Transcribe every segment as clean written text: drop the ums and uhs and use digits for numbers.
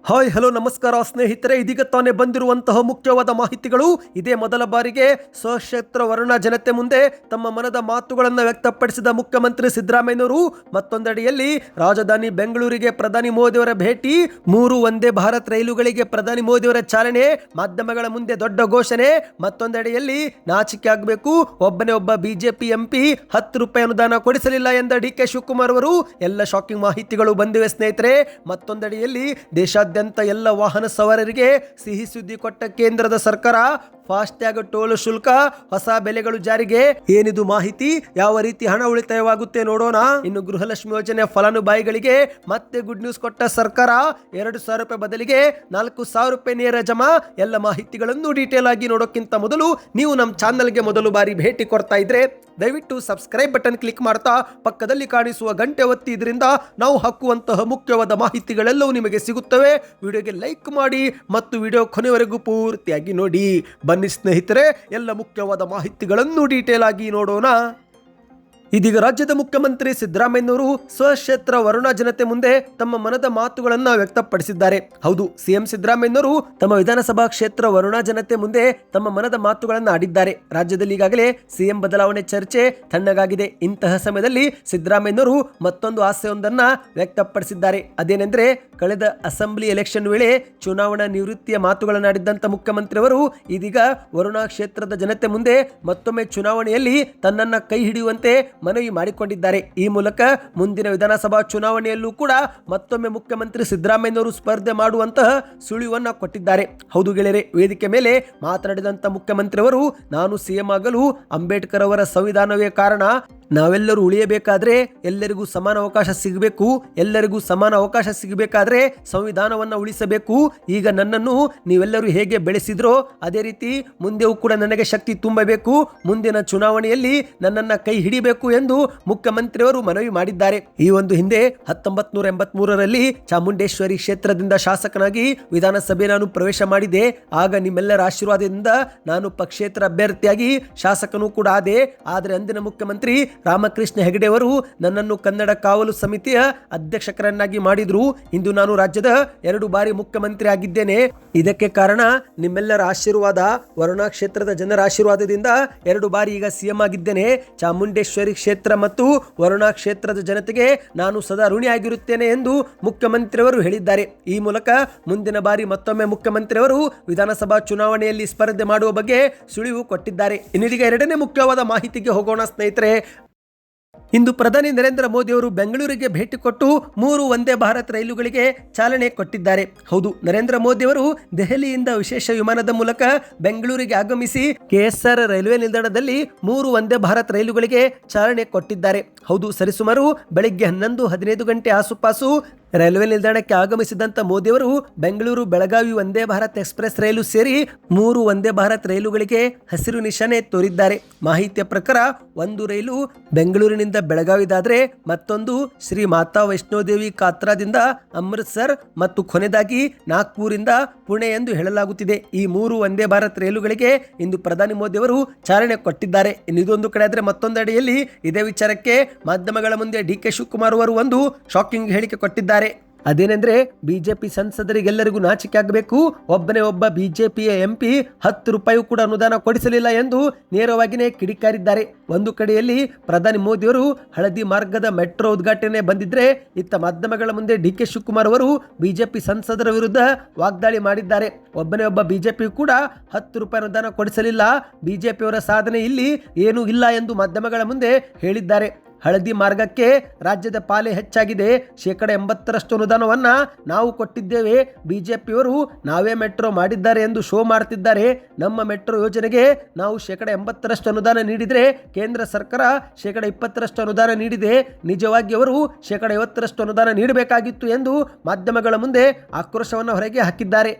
Hi hello ನಮಸ್ಕಾರ ಸ್ನೇಹಿತರೆ, ಇದೀಗ ತಾನೇ ಬಂದಿರುವಂತಹ ಮುಖ್ಯವಾದ ಮಾಹಿತಿಗಳು. ಇದೇ ಮೊದಲ ಬಾರಿಗೆ ಸ್ವಕ್ಷೇತ್ರ ವರುಣಾ ಜನತೆ ಮುಂದೆ ತಮ್ಮ ಮನದ ಮಾತುಗಳನ್ನು ವ್ಯಕ್ತಪಡಿಸಿದ ಮುಖ್ಯಮಂತ್ರಿ ಸಿದ್ದರಾಮಯ್ಯನವರು ಮತ್ತೊಂದೆಡೆಯಲ್ಲಿ ರಾಜಧಾನಿ ಬೆಂಗಳೂರಿಗೆ ಪ್ರಧಾನಿ ಮೋದಿಯವರ ಭೇಟಿ, 3 ವಂದೇ ಭಾರತ್ ರೈಲುಗಳಿಗೆ ಪ್ರಧಾನಿ ಮೋದಿಯವರ ಚಾಲನೆ, ಮಾಧ್ಯಮಗಳ ಮುಂದೆ ದೊಡ್ಡ ಘೋಷಣೆ. ಮತ್ತೊಂದೆಡೆಯಲ್ಲಿ ನಾಚಿಕೆ ಆಗಬೇಕು, ಒಬ್ಬನೇ ಒಬ್ಬ ಬಿಜೆಪಿ ಎಂಪಿ 10 ರೂಪಾಯಿ ಅನುದಾನ ಕೊಡಿಸಲಿಲ್ಲ ಎಂದ ಡಿ.ಕೆ. ಶಿವಕುಮಾರ್ ಅವರು. ಎಲ್ಲ ಶಾಕಿಂಗ್ ಮಾಹಿತಿಗಳು ಬಂದಿವೆ ಸ್ನೇಹಿತರೆ. ಮತ್ತೊಂದೆಡೆಯಲ್ಲಿ ದೇಶಾದ್ಯಂತ ಎಲ್ಲ ವಾಹನ ಸವಾರರಿಗೆ ಸಿಹಿ ಸುದ್ದಿ ಕೊಟ್ಟ ಕೇಂದ್ರದ ಸರ್ಕಾರ. ಫಾಸ್ಟ್ಯಾಗ್ ಟೋಲ್ ಶುಲ್ಕ, ಹೊಸ ಬೆಲೆಗಳು ಜಾರಿಗೆ. ಏನಿದು ಮಾಹಿತಿ? ಯಾವ ರೀತಿ ಹಣ ಉಳಿತಾಯವಾಗುತ್ತೆ ನೋಡೋಣ. ಇನ್ನು ಗೃಹಲಕ್ಷ್ಮಿ ಯೋಜನೆ ಫಲಾನುಭವಿಗಳಿಗೆ ಮತ್ತೆ ಗುಡ್ ನ್ಯೂಸ್ ಕೊಟ್ಟ ಸರ್ಕಾರ. 2,000 ರೂಪಾಯಿ ಬದಲಿಗೆ 4,000 ರೂಪಾಯಿ ನೇರ ಜಮಾ. ಎಲ್ಲ ಮಾಹಿತಿಗಳನ್ನು ಡೀಟೇಲ್ ಆಗಿ ನೋಡೋಕ್ಕಿಂತ ಮೊದಲು ನೀವು ನಮ್ಮ ಚಾನಲ್ಗೆ ಮೊದಲು ಬಾರಿ ಭೇಟಿ ಕೊಡ್ತಾ ಇದ್ರೆ ದಯವಿಟ್ಟು ಸಬ್ಸ್ಕ್ರೈಬ್ ಬಟನ್ ಕ್ಲಿಕ್ ಮಾಡ್ತಾ ಪಕ್ಕದಲ್ಲಿ ಕಾಣಿಸುವ ಗಂಟೆ ಒತ್ತಿ. ಇದರಿಂದ ನಾವು ಹಾಕುವಂತಹ ಮುಖ್ಯವಾದ ಮಾಹಿತಿಗಳೆಲ್ಲವೂ ನಿಮಗೆ ಸಿಗುತ್ತವೆ. ವಿಡಿಯೋಗೆ ಲೈಕ್ ಮಾಡಿ ಮತ್ತು ವಿಡಿಯೋ ಕೊನೆವರೆಗೂ ಪೂರ್ತಿಯಾಗಿ ನೋಡಿ. ಬನ್ನಿ ಸ್ನೇಹಿತರೆ, ಎಲ್ಲ ಮುಖ್ಯವಾದ ಮಾಹಿತಿಗಳನ್ನು ಡೀಟೇಲ್ ಆಗಿ ನೋಡೋಣ. ಇದೀಗ ರಾಜ್ಯದ ಮುಖ್ಯಮಂತ್ರಿ ಸಿದ್ದರಾಮಯ್ಯನವರು ಸ್ವಕ್ಷೇತ್ರ ವರುಣಾ ಜನತೆ ಮುಂದೆ ತಮ್ಮ ಮನದ ಮಾತುಗಳನ್ನು ವ್ಯಕ್ತಪಡಿಸಿದ್ದಾರೆ. ಹೌದು, ಸಿಎಂ ಸಿದ್ದರಾಮಯ್ಯನವರು ತಮ್ಮ ವಿಧಾನಸಭಾ ಕ್ಷೇತ್ರ ವರುಣಾ ಜನತೆ ಮುಂದೆ ತಮ್ಮ ಮನದ ಮಾತುಗಳನ್ನು ಆಡಿದ್ದಾರೆ. ರಾಜ್ಯದಲ್ಲಿ ಈಗಾಗಲೇ ಸಿಎಂ ಬದಲಾವಣೆ ಚರ್ಚೆ ತಣ್ಣಗಾಗಿದೆ. ಇಂತಹ ಸಮಯದಲ್ಲಿ ಸಿದ್ದರಾಮಯ್ಯನವರು ಮತ್ತೊಂದು ಆಸೆಯೊಂದನ್ನು ವ್ಯಕ್ತಪಡಿಸಿದ್ದಾರೆ. ಅದೇನೆಂದರೆ, ಕಳೆದ ಅಸೆಂಬ್ಲಿ ಎಲೆಕ್ಷನ್ ವೇಳೆ ಚುನಾವಣಾ ನಿವೃತ್ತಿಯ ಮಾತುಗಳನ್ನಾಡಿದ್ದಂಥ ಮುಖ್ಯಮಂತ್ರಿಯವರು ಇದೀಗ ವರುಣಾ ಕ್ಷೇತ್ರದ ಜನತೆ ಮುಂದೆ ಮತ್ತೊಮ್ಮೆ ಚುನಾವಣೆಯಲ್ಲಿ ತನ್ನನ್ನು ಕೈ ಹಿಡಿಯುವಂತೆ ಮನವಿ ಮಾಡಿಕೊಂಡಿದ್ದಾರೆ. ಈ ಮೂಲಕ ಮುಂದಿನ ವಿಧಾನಸಭಾ ಚುನಾವಣೆಯಲ್ಲೂ ಕೂಡ ಮತ್ತೊಮ್ಮೆ ಮುಖ್ಯಮಂತ್ರಿ ಸಿದ್ದರಾಮಯ್ಯನವರು ಸ್ಪರ್ಧೆ ಮಾಡುವಂತಹ ಸುಳಿವನ್ನ ಕೊಟ್ಟಿದ್ದಾರೆ. ಹೌದು ಗೆಳೆಯರೆ, ವೇದಿಕೆ ಮೇಲೆ ಮಾತನಾಡಿದಂಥ ಮುಖ್ಯಮಂತ್ರಿಯವರು, ನಾನು ಸಿಎಂ ಆಗಲು ಅಂಬೇಡ್ಕರ್ ಅವರ ಸಂವಿಧಾನವೇ ಕಾರಣ. ನಾವೆಲ್ಲರೂ ಉಳಿಯಬೇಕಾದ್ರೆ ಎಲ್ಲರಿಗೂ ಸಮಾನ ಅವಕಾಶ ಸಿಗಬೇಕು. ಎಲ್ಲರಿಗೂ ಸಮಾನ ಅವಕಾಶ ಸಿಗಬೇಕಾದ್ರೆ ಸಂವಿಧಾನವನ್ನು ಉಳಿಸಬೇಕು. ಈಗ ನನ್ನನ್ನು ನೀವೆಲ್ಲರೂ ಹೇಗೆ ಬೆಳೆಸಿದ್ರೋ ಅದೇ ರೀತಿ ಮುಂದೆಯೂ ಕೂಡ ನನಗೆ ಶಕ್ತಿ ತುಂಬಬೇಕು. ಮುಂದಿನ ಚುನಾವಣೆಯಲ್ಲಿ ನನ್ನನ್ನು ಕೈ ಹಿಡಿಬೇಕು ಎಂದು ಮುಖ್ಯಮಂತ್ರಿಯವರು ಮನವಿ ಮಾಡಿದ್ದಾರೆ. ಈ ಒಂದು ಹಿಂದೆ 1983ರಲ್ಲಿ ಚಾಮುಂಡೇಶ್ವರಿ ಕ್ಷೇತ್ರದಿಂದ ಶಾಸಕನಾಗಿ ವಿಧಾನಸಭೆ ನಾನು ಪ್ರವೇಶ ಮಾಡಿದೆ. ಆಗ ನಿಮ್ಮೆಲ್ಲರ ಆಶೀರ್ವಾದದಿಂದ ನಾನು ಪಕ್ಷೇತರ ಅಭ್ಯರ್ಥಿಯಾಗಿ ಶಾಸಕನೂ ಕೂಡ ಆದೆ. ಆದರೆ ಅಂದಿನ ಮುಖ್ಯಮಂತ್ರಿ ರಾಮಕೃಷ್ಣ ಹೆಗಡೆ ಅವರು ನನ್ನನ್ನು ಕನ್ನಡ ಕಾವಲು ಸಮಿತಿಯ ಅಧ್ಯಕ್ಷಕರನ್ನಾಗಿ ಮಾಡಿದ್ರು. ಇಂದು ನಾನು ರಾಜ್ಯದ 2 ಬಾರಿ ಮುಖ್ಯಮಂತ್ರಿ ಆಗಿದ್ದೇನೆ. ಇದಕ್ಕೆ ಕಾರಣ ನಿಮ್ಮೆಲ್ಲರ ಆಶೀರ್ವಾದ, ವರುಣಾ ಕ್ಷೇತ್ರದ ಜನರ ಆಶೀರ್ವಾದದಿಂದ 2 ಬಾರಿ ಈಗ ಸಿಎಂ ಆಗಿದ್ದೇನೆ. ಚಾಮುಂಡೇಶ್ವರಿ ಕ್ಷೇತ್ರ ಮತ್ತು ವರುಣಾ ಕ್ಷೇತ್ರದ ಜನತೆಗೆ ನಾನು ಸದಾ ಋಣಿಯಾಗಿರುತ್ತೇನೆ ಎಂದು ಮುಖ್ಯಮಂತ್ರಿಯವರು ಹೇಳಿದ್ದಾರೆ. ಈ ಮೂಲಕ ಮುಂದಿನ ಬಾರಿ ಮತ್ತೊಮ್ಮೆ ಮುಖ್ಯಮಂತ್ರಿಯವರು ವಿಧಾನಸಭಾ ಚುನಾವಣೆಯಲ್ಲಿ ಸ್ಪರ್ಧೆ ಮಾಡುವ ಬಗ್ಗೆ ಸುಳಿವು ಕೊಟ್ಟಿದ್ದಾರೆ. ಇನ್ನೀಗ 2ನೇ ಮುಖ್ಯವಾದ ಮಾಹಿತಿಗೆ ಹೋಗೋಣ ಸ್ನೇಹಿತರೆ. ಇಂದು ಪ್ರಧಾನಿ ನರೇಂದ್ರ ಮೋದಿ ಅವರು ಬೆಂಗಳೂರಿಗೆ ಭೇಟಿ ಕೊಟ್ಟು 3 ವಂದೇ ಭಾರತ್ ರೈಲುಗಳಿಗೆ ಚಾಲನೆ ಕೊಟ್ಟಿದ್ದಾರೆ. ಹೌದು, ನರೇಂದ್ರ ಮೋದಿ ಅವರು ದೆಹಲಿಯಿಂದ ವಿಶೇಷ ವಿಮಾನದ ಮೂಲಕ ಬೆಂಗಳೂರಿಗೆ ಆಗಮಿಸಿ ಕೆಎಸ್ಆರ್ ರೈಲ್ವೆ ನಿಲ್ದಾಣದಲ್ಲಿ 3 ವಂದೇ ಭಾರತ್ ರೈಲುಗಳಿಗೆ ಚಾಲನೆ ಕೊಟ್ಟಿದ್ದಾರೆ. ಹೌದು, ಸರಿಸುಮಾರು ಬೆಳಿಗ್ಗೆ 11:15 ಗಂಟೆ ಆಸುಪಾಸು ರೈಲ್ವೆ ನಿಲ್ದಾಣಕ್ಕೆ ಆಗಮಿಸಿದಂಥ ಮೋದಿಯವರು ಬೆಂಗಳೂರು ಬೆಳಗಾವಿ ವಂದೇ ಭಾರತ್ ಎಕ್ಸ್ಪ್ರೆಸ್ ರೈಲು ಸೇರಿ 3 ವಂದೇ ಭಾರತ್ ರೈಲುಗಳಿಗೆ ಹಸಿರು ನಿಶಾನೆ ತೋರಿದ್ದಾರೆ. ಮಾಹಿತಿಯ ಪ್ರಕಾರ ಒಂದು ರೈಲು ಬೆಂಗಳೂರಿನಿಂದ ಬೆಳಗಾವಿದಾದರೆ ಮತ್ತೊಂದು ಶ್ರೀ ಮಾತಾ ವೈಷ್ಣೋದೇವಿ ಕಾತ್ರಾದಿಂದ ಅಮೃತ್ಸರ್ ಮತ್ತು ಕೊನೆಯದಾಗಿ ನಾಗ್ಪುರಿಂದ ಪುಣೆ ಎಂದು ಹೇಳಲಾಗುತ್ತಿದೆ. ಈ 3 ವಂದೇ ಭಾರತ್ ರೈಲುಗಳಿಗೆ ಇಂದು ಪ್ರಧಾನಿ ಮೋದಿಯವರು ಚಾಲನೆ ಕೊಟ್ಟಿದ್ದಾರೆ. ಇದೊಂದು ಕಡೆ ಆದರೆ ಮತ್ತೊಂದೆಡೆಯಲ್ಲಿ ಇದೇ ವಿಚಾರಕ್ಕೆ ಮಾಧ್ಯಮಗಳ ಮುಂದೆ ಡಿ.ಕೆ. ಶಿವಕುಮಾರ್ ಅವರು ಒಂದು ಶಾಕಿಂಗ್ ಹೇಳಿಕೆ ಕೊಟ್ಟಿದ್ದಾರೆ. ಅದೇನೆಂದ್ರೆ, ಬಿಜೆಪಿ ಸಂಸದರಿಗೆಲ್ಲರಿಗೂ ನಾಚಿಕೆ ಆಗಬೇಕು, ಒಬ್ಬನೇ ಒಬ್ಬ ಬಿಜೆಪಿಯ ಎಂಪಿ 10 ರೂಪಾಯಿ ಕೂಡ ಅನುದಾನ ಕೊಡಿಸಲಿಲ್ಲ ಎಂದು ನೇರವಾಗಿಯೇ ಕಿಡಿಕಾರಿದ್ದಾರೆ. ಒಂದು ಕಡೆಯಲ್ಲಿ ಪ್ರಧಾನಿ ಮೋದಿಯವರು ಹಳದಿ ಮಾರ್ಗದ ಮೆಟ್ರೋ ಉದ್ಘಾಟನೆ ಬಂದಿದ್ರೆ, ಇತ್ತ ಮಾಧ್ಯಮಗಳ ಮುಂದೆ ಡಿ.ಕೆ. ಶಿವಕುಮಾರ್ ಅವರು ಬಿಜೆಪಿ ಸಂಸದರ ವಿರುದ್ಧ ವಾಗ್ದಾಳಿ ಮಾಡಿದ್ದಾರೆ. ಒಬ್ಬನೇ ಒಬ್ಬ ಬಿಜೆಪಿ ಕೂಡ 10 ರೂಪಾಯಿ ಅನುದಾನ ಕೊಡಿಸಲಿಲ್ಲ, ಬಿಜೆಪಿಯವರ ಸಾಧನೆ ಇಲ್ಲಿ ಏನೂ ಇಲ್ಲ ಎಂದು ಮಾಧ್ಯಮಗಳ ಮುಂದೆ ಹೇಳಿದ್ದಾರೆ. ಹಳದಿ ಮಾರ್ಗಕ್ಕೆ ರಾಜ್ಯದ ಪಾಲೆ ಹೆಚ್ಚಾಗಿದೆ. 80% ಅನುದಾನವನ್ನ ನಾವು ಕೊಟ್ಟಿದ್ದೇವೆ. ಬಿಜೆಪಿಯವರು ನಾವೇ ಮೆಟ್ರೋ ಮಾಡಿದ್ದಾರೆ ಎಂದು ಶೋ ಮಾಡ್ತಿದ್ದಾರೆ. ನಮ್ಮ ಮೆಟ್ರೋ ಯೋಜನೆಗೆ ನಾವು 80% ಅನುದಾನ ನೀಡಿದರೆ ಕೇಂದ್ರ ಸರ್ಕಾರ 20% ಅನುದಾನ ನೀಡಿದೆ. ನಿಜವಾಗಿ ಅವರು 50% ಅನುದಾನ ನೀಡಬೇಕಾಗಿತ್ತು ಎಂದು ಮಾಧ್ಯಮಗಳ ಮುಂದೆ ಆಕ್ರೋಶವನ್ನು ಹೊರಗೆ ಹಾಕಿದ್ದಾರೆ.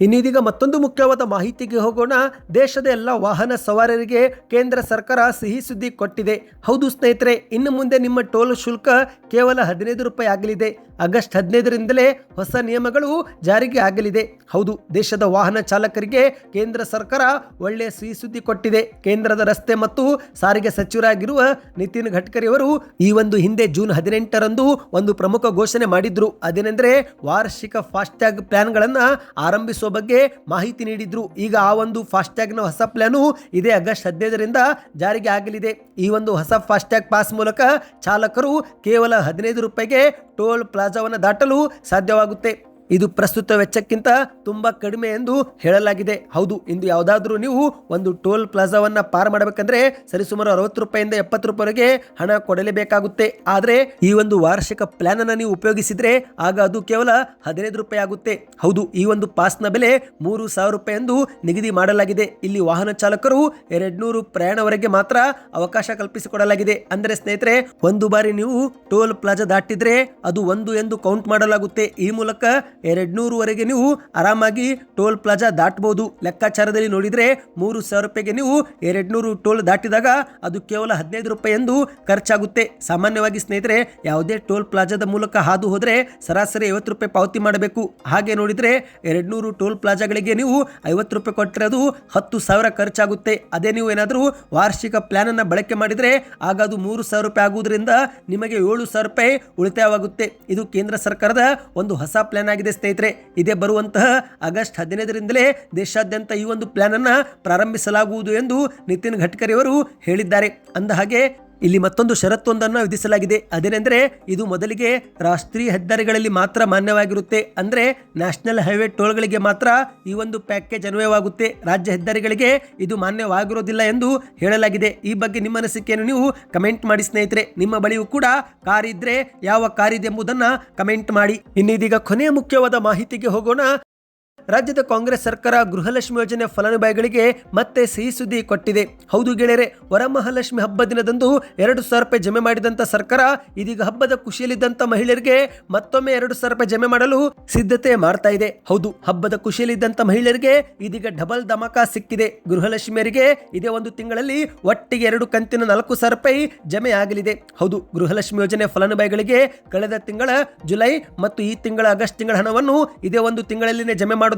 ಇನ್ನೀಗ ಮತ್ತೊಂದು ಮುಖ್ಯವಾದ ಮಾಹಿತಿಗೆ ಹೋಗೋಣ. ದೇಶದ ಎಲ್ಲ ವಾಹನ ಸವಾರರಿಗೆ ಕೇಂದ್ರ ಸರ್ಕಾರ ಸಿಹಿ ಸುದ್ದಿ ಕೊಟ್ಟಿದೆ. ಹೌದು ಸ್ನೇಹಿತರೆ, ಇನ್ನು ಮುಂದೆ ನಿಮ್ಮ ಟೋಲ್ ಶುಲ್ಕ ಕೇವಲ 15 ರೂಪಾಯಿ ಆಗಲಿದೆ. ಆಗಸ್ಟ್ 15ರಿಂದಲೇ ಹೊಸ ನಿಯಮಗಳು ಜಾರಿಗೆ ಆಗಲಿದೆ. ಹೌದು, ದೇಶದ ವಾಹನ ಚಾಲಕರಿಗೆ ಕೇಂದ್ರ ಸರ್ಕಾರ ಒಳ್ಳೆಯ ಸಿಹಿ ಸುದ್ದಿ ಕೊಟ್ಟಿದೆ. ಕೇಂದ್ರದ ರಸ್ತೆ ಮತ್ತು ಸಾರಿಗೆ ಸಚಿವರಾಗಿರುವ ನಿತಿನ್ ಗಡ್ಕರಿ ಅವರು ಈ ಒಂದು ಹಿಂದೆ ಜೂನ್ 18ರಂದು ಒಂದು ಪ್ರಮುಖ ಘೋಷಣೆ ಮಾಡಿದ್ರು. ಅದೇನೆಂದ್ರೆ ವಾರ್ಷಿಕ ಫಾಸ್ಟ್ಯಾಗ್ ಪ್ಲಾನ್ಗಳನ್ನು ಆರಂಭಿಸುವ ಬಗ್ಗೆ ಮಾಹಿತಿ ನೀಡಿದ್ರು. ಈಗ ಆ ಒಂದು ಫಾಸ್ಟ್ಯಾಗ್ನ ಹೊಸ ಪ್ಲಾನು ಇದೇ ಆಗಸ್ಟ್ 15ರಿಂದ ಜಾರಿಗೆ ಆಗಲಿದೆ. ಈ ಒಂದು ಹೊಸ ಫಾಸ್ಟ್ಯಾಗ್ ಪಾಸ್ ಮೂಲಕ ಚಾಲಕರು ಕೇವಲ 15 ರೂಪಾಯಿಗೆ ಟೋಲ್ ಪ್ಲಾಜಾವನ್ನು ದಾಟಲು ಸಾಧ್ಯವಾಗುತ್ತೆ. ಇದು ಪ್ರಸ್ತುತ ವೆಚ್ಚಕ್ಕಿಂತ ತುಂಬಾ ಕಡಿಮೆ ಎಂದು ಹೇಳಲಾಗಿದೆ. ಹೌದು, ಇಂದು ಯಾವುದಾದ್ರೂ ನೀವು ಒಂದು ಟೋಲ್ ಪ್ಲಾಜಾವನ್ನ ಪಾರ್ ಮಾಡಬೇಕಂದ್ರೆ ಸರಿಸುಮಾರು 60 ರೂಪಾಯಿಂದ 70 ರೂಪಾಯಿವರೆಗೆ ಹಣ ಕೊಡಲೇಬೇಕಾಗುತ್ತೆ. ಆದರೆ ಈ ಒಂದು ವಾರ್ಷಿಕ ಪ್ಲಾನ್ ಅನ್ನು ನೀವು ಉಪಯೋಗಿಸಿದ್ರೆ ಆಗ ಅದು ಕೇವಲ 15 ರೂಪಾಯಿ ಆಗುತ್ತೆ. ಹೌದು, ಈ ಒಂದು ಪಾಸ್ನ ಬೆಲೆ 3,000 ರೂಪಾಯಿ ಎಂದು ನಿಗದಿ ಮಾಡಲಾಗಿದೆ. ಇಲ್ಲಿ ವಾಹನ ಚಾಲಕರು 200 ಪ್ರಯಾಣವರೆಗೆ ಮಾತ್ರ ಅವಕಾಶ ಕಲ್ಪಿಸಿಕೊಡಲಾಗಿದೆ. ಅಂದರೆ ಸ್ನೇಹಿತರೆ, ಒಂದು ಬಾರಿ ನೀವು ಟೋಲ್ ಪ್ಲಾಜಾ ದಾಟಿದ್ರೆ ಅದು 1 ಎಂದು ಕೌಂಟ್ ಮಾಡಲಾಗುತ್ತೆ. ಈ ಮೂಲಕ 200ವರೆಗೆ ನೀವು ಆರಾಮಾಗಿ ಟೋಲ್ ಪ್ಲಾಜಾ ದಾಟಬಹುದು. ಲೆಕ್ಕಾಚಾರದಲ್ಲಿ ನೋಡಿದ್ರೆ 3,000 ರೂಪಾಯಿಗೆ ನೀವು 200 ಟೋಲ್ ದಾಟಿದಾಗ ಅದು ಕೇವಲ 15 ರೂಪಾಯಿ ಎಂದು ಖರ್ಚಾಗುತ್ತೆ. ಸಾಮಾನ್ಯವಾಗಿ ಸ್ನೇಹಿತರೆ, ಯಾವುದೇ ಟೋಲ್ ಪ್ಲಾಜಾದ ಮೂಲಕ ಹಾದು ಹೋದ್ರೆ ಸರಾಸರಿ 50 ರೂಪಾಯಿ ಪಾವತಿ ಮಾಡಬೇಕು. ಹಾಗೆ ನೋಡಿದ್ರೆ 200 ಟೋಲ್ ಪ್ಲಾಜಾಗಳಿಗೆ ನೀವು 50 ರೂಪಾಯಿ ಕೊಟ್ಟರೆ ಅದು 10,000 ಖರ್ಚಾಗುತ್ತೆ. ಅದೇ ನೀವು ಏನಾದರೂ ವಾರ್ಷಿಕ ಪ್ಲಾನ್ ಅನ್ನ ಬಳಕೆ ಮಾಡಿದ್ರೆ ಆಗ ಅದು 3,000 ರೂಪಾಯಿ ಆಗುವುದರಿಂದ ನಿಮಗೆ 7,000 ರೂಪಾಯಿ ಉಳಿತಾಯವಾಗುತ್ತೆ. ಇದು ಕೇಂದ್ರ ಸರ್ಕಾರದ ಒಂದು ಹೊಸ ಪ್ಲಾನ್ ಆಗಿದೆ ಸ್ನೇಹಿತರೆ. ಇದೇ ಬರುವಂತಹ ಆಗಸ್ಟ್ 15ರಿಂದಲೇ ದೇಶಾದ್ಯಂತ ಈ ಒಂದು ಪ್ಲಾನ್ ಅನ್ನ ಪ್ರಾರಂಭಿಸಲಾಗುವುದು ಎಂದು ನಿತಿನ್ ಗಡ್ಕರಿ ಅವರು ಹೇಳಿದ್ದಾರೆ. ಅಂದ ಹಾಗೆ ಇಲ್ಲಿ ಮತ್ತೊಂದು ಷರತ್ತೊಂದನ್ನು ವಿಧಿಸಲಾಗಿದೆ. ಅದೇನೆಂದರೆ ಇದು ಮೊದಲಿಗೆ ರಾಷ್ಟ್ರೀಯ ಹೆದ್ದಾರಿಗಳಲ್ಲಿ ಮಾತ್ರ ಮಾನ್ಯವಾಗಿರುತ್ತೆ. ಅಂದರೆ ನ್ಯಾಷನಲ್ ಹೈವೇ ಟೋಲ್ಗಳಿಗೆ ಮಾತ್ರ ಈ ಒಂದು ಪ್ಯಾಕೇಜ್ ಅನ್ವಯವಾಗುತ್ತೆ. ರಾಜ್ಯ ಹೆದ್ದಾರಿಗಳಿಗೆ ಇದು ಮಾನ್ಯವಾಗಿರೋದಿಲ್ಲ ಎಂದು ಹೇಳಲಾಗಿದೆ. ಈ ಬಗ್ಗೆ ನಿಮ್ಮ ಅನಿಸಿಕೆಯನ್ನು ನೀವು ಕಮೆಂಟ್ ಮಾಡಿ ಸ್ನೇಹಿತರೆ. ನಿಮ್ಮ ಬಳಿಯೂ ಕೂಡ ಕಾರ್ ಇದ್ರೆ ಯಾವ ಕಾರ್ ಇದೆ ಎಂಬುದನ್ನು ಕಮೆಂಟ್ ಮಾಡಿ. ಇನ್ನೀಗ ಕೊನೆಯ ಮುಖ್ಯವಾದ ಮಾಹಿತಿಗೆ ಹೋಗೋಣ. ರಾಜ್ಯದ ಕಾಂಗ್ರೆಸ್ ಸರ್ಕಾರ ಗೃಹಲಕ್ಷ್ಮಿ ಯೋಜನೆ ಫಲಾನುಭವಿಗಳಿಗೆ ಮತ್ತೆ ಸಿಹಿ ಸುದ್ದಿ ಕೊಟ್ಟಿದೆ. ಹೌದು ಗೆಳೆಯರೆ, ವರಮಹಾಲಕ್ಷ್ಮಿ ಹಬ್ಬ ದಿನದಂದು 2,000 ರೂಪಾಯಿ ಜಮೆ ಮಾಡಿದಂತ ಸರ್ಕಾರ ಇದೀಗ ಹಬ್ಬದ ಖುಷಿಯಲ್ಲಿದ್ದಂತ ಮಹಿಳೆಯರಿಗೆ ಮತ್ತೊಮ್ಮೆ 2,000 ರೂಪಾಯಿ ಜಮೆ ಮಾಡಲು ಸಿದ್ಧತೆ ಮಾಡ್ತಾ ಇದೆ. ಹೌದು, ಹಬ್ಬದ ಖುಷಿಯಲ್ಲಿದ್ದಂತ ಮಹಿಳೆಯರಿಗೆ ಇದೀಗ ಡಬಲ್ ಧಮಾಕ ಸಿಕ್ಕಿದೆ. ಗೃಹಲಕ್ಷ್ಮಿಯರಿಗೆ ಇದೇ ಒಂದು ತಿಂಗಳಲ್ಲಿ ಒಟ್ಟಿಗೆ 2 ಕಂತಿನ 4,000 ರೂಪಾಯಿ ಜಮೆ ಆಗಲಿದೆ. ಹೌದು, ಗೃಹಲಕ್ಷ್ಮಿ ಯೋಜನೆ ಫಲಾನುಭವಿಗಳಿಗೆ ಕಳೆದ ತಿಂಗಳ ಜುಲೈ ಮತ್ತು ಈ ತಿಂಗಳ ಆಗಸ್ಟ್ ತಿಂಗಳ ಹಣವನ್ನು ಇದೇ ಒಂದು ತಿಂಗಳಲ್ಲಿನೇ ಜಮೆ ಮಾಡೋದಕ್ಕೆ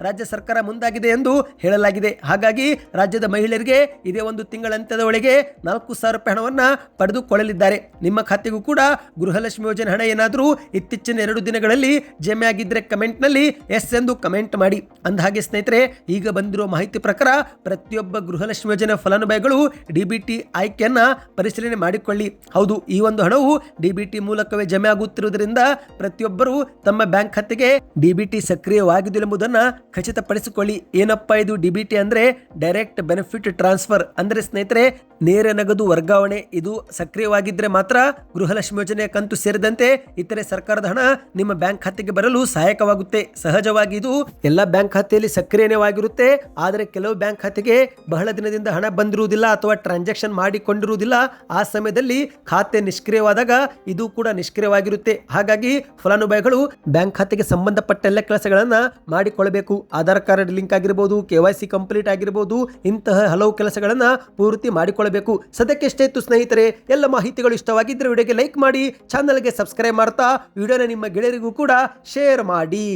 ರಾಜ್ಯ ಸರ್ಕಾರ ಮುಂದಾಗಿದೆ ಎಂದು ಹೇಳಲಾಗಿದೆ. ಹಾಗಾಗಿ ರಾಜ್ಯದ ಮಹಿಳೆಯರಿಗೆ ಇದೇ ಒಂದು ತಿಂಗಳಂತ್ಯದ ಒಳಗೆ 4,000 ರೂಪಾಯಿ ಹಣವನ್ನ ಪಡೆದುಕೊಳ್ಳಲಿದ್ದಾರೆ. ನಿಮ್ಮ ಖಾತೆಗೂ ಕೂಡ ಗೃಹಲಕ್ಷ್ಮಿ ಯೋಜನೆ ಹಣ ಏನಾದರೂ ಇತ್ತೀಚಿನ 2 ದಿನಗಳಲ್ಲಿ ಜಮೆ ಆಗಿದ್ರೆ ಕಮೆಂಟ್ ನಲ್ಲಿ ಎಸ್ ಎಂದು ಕಮೆಂಟ್ ಮಾಡಿ. ಅಂದ ಹಾಗೆ ಸ್ನೇಹಿತರೆ, ಈಗ ಬಂದಿರುವ ಮಾಹಿತಿ ಪ್ರಕಾರ ಪ್ರತಿಯೊಬ್ಬ ಗೃಹಲಕ್ಷ್ಮಿ ಯೋಜನೆ ಫಲಾನುಭವಿಗಳು ಡಿಬಿಟಿ ಆಯ್ಕೆಯನ್ನ ಪರಿಶೀಲನೆ ಮಾಡಿಕೊಳ್ಳಿ. ಹೌದು, ಈ ಒಂದು ಹಣವು ಡಿಬಿಟಿ ಮೂಲಕವೇ ಜಮೆ ಆಗುತ್ತಿರುವುದರಿಂದ ಪ್ರತಿಯೊಬ್ಬರು ತಮ್ಮ ಬ್ಯಾಂಕ್ ಖಾತೆಗೆ ಡಿಬಿಟಿ ಸಕ್ರಿಯವಾಗಿದ್ದು ಎಂಬುದನ್ನು ಖಚಿತಪಡಿಸಿಕೊಳ್ಳಿ. ಏನಪ್ಪಾ ಇದು ಡಿಬಿಟಿ ಅಂದ್ರೆ ಡೈರೆಕ್ಟ್ ಬೆನಿಫಿಟ್ ಟ್ರಾನ್ಸ್ಫರ್. ಅಂದ್ರೆ ಸ್ನೇಹಿತರೆ, ನೇರ ನಗದು ವರ್ಗಾವಣೆ. ಇದು ಸಕ್ರಿಯವಾಗಿದ್ರೆ ಮಾತ್ರ ಗೃಹಲಕ್ಷ್ಮಿ ಯೋಜನೆಯ ಕಂತು ಸೇರಿದಂತೆ ಇತರೆ ಸರ್ಕಾರದ ಹಣ ನಿಮ್ಮ ಬ್ಯಾಂಕ್ ಖಾತೆಗೆ ಬರಲು ಸಹಾಯಕವಾಗುತ್ತೆ. ಸಹಜವಾಗಿ ಇದು ಎಲ್ಲ ಬ್ಯಾಂಕ್ ಖಾತೆಯಲ್ಲಿ ಸಕ್ರಿಯವಾಗಿರುತ್ತೆ. ಆದರೆ ಕೆಲವು ಬ್ಯಾಂಕ್ ಖಾತೆಗೆ ಬಹಳ ದಿನದಿಂದ ಹಣ ಬಂದಿರುವುದಿಲ್ಲ ಅಥವಾ ಟ್ರಾನ್ಸಾಕ್ಷನ್ ಮಾಡಿಕೊಂಡಿರುವುದಿಲ್ಲ. ಆ ಸಮಯದಲ್ಲಿ ಖಾತೆ ನಿಷ್ಕ್ರಿಯವಾದಾಗ ಇದು ಕೂಡ ನಿಷ್ಕ್ರಿಯವಾಗಿರುತ್ತೆ. ಹಾಗಾಗಿ ಫಲಾನುಭವಿಗಳು ಬ್ಯಾಂಕ್ ಖಾತೆಗೆ ಸಂಬಂಧಪಟ್ಟ ಎಲ್ಲ ಕೆಲಸಗಳನ್ನ ಮಾಡಿಕೊಳ್ಳಬೇಕು. ಆಧಾರ್ ಕಾರ್ಡ್ ಲಿಂಕ್ ಆಗಿರಬಹುದು, KYC ಕಂಪ್ಲೀಟ್ ಆಗಿರಬಹುದು, ಇಂತಹ ಹಲವು ಕೆಲಸಗಳನ್ನ ಪೂರ್ತಿ ಮಾಡಿಕೊಳ್ಳಬೇಕು. ಸದ್ಯಕ್ಕೆ ಎಷ್ಟೇ ಇತ್ತು ಸ್ನೇಹಿತರೆ, ಎಲ್ಲ ಮಾಹಿತಿಗಳು ಇಷ್ಟವಾಗಿದ್ದರೆ ವಿಡಿಯೋಗೆ ಲೈಕ್ ಮಾಡಿ, ಚಾನಲ್ಗೆ ಸಬ್ಸ್ಕ್ರೈಬ್ ಮಾಡ್ತಾ ವಿಡಿಯೋನ ನಿಮ್ಮ ಗೆಳೆಯರಿಗೂ ಕೂಡ ಶೇರ್ ಮಾಡಿ.